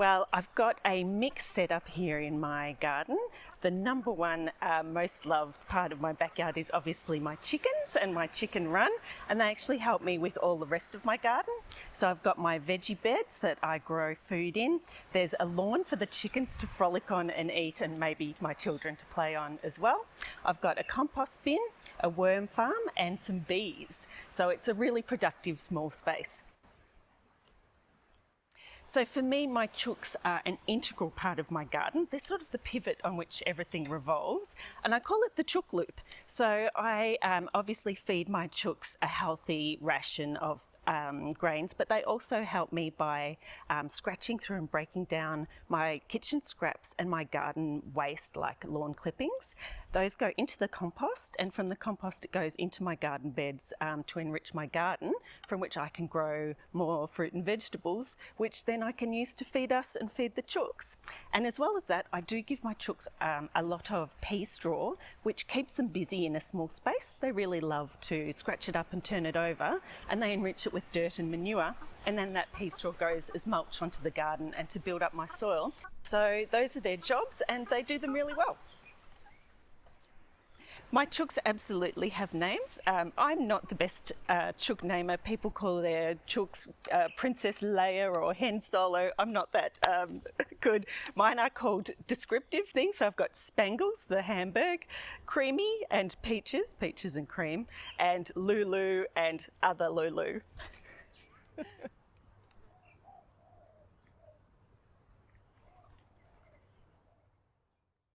Well, I've got a mix set up here in my garden. The number one most loved part of my backyard is obviously my chickens and my chicken run, and they actually help me with all the rest of my garden. So I've got my veggie beds that I grow food in. There's a lawn for the chickens to frolic on and eat, and maybe my children to play on as well. I've got a compost bin, a worm farm, and some bees. So it's a really productive small space. So for me, my chooks are an integral part of my garden. They're sort of the pivot on which everything revolves, and I call it the chook loop. So I obviously feed my chooks a healthy ration of grains, but they also help me by scratching through and breaking down my kitchen scraps and my garden waste like lawn clippings. Those go into the compost, and from the compost it goes into my garden beds to enrich my garden, from which I can grow more fruit and vegetables, which then I can use to feed us and feed the chooks. And as well as that, I do give my chooks a lot of pea straw, which keeps them busy in a small space. They really love to scratch it up and turn it over, and they enrich it with dirt and manure, and then that pea straw goes as mulch onto the garden and to build up my soil. So those are their jobs, and they do them really well. My chooks absolutely have names. I'm not the best chook namer. People call their chooks Princess Leia or Hen Solo. I'm not that good. Mine are called descriptive things. So I've got Spangles, the Hamburg, Creamy and Peaches, Peaches and Cream, and Lulu and other Lulu.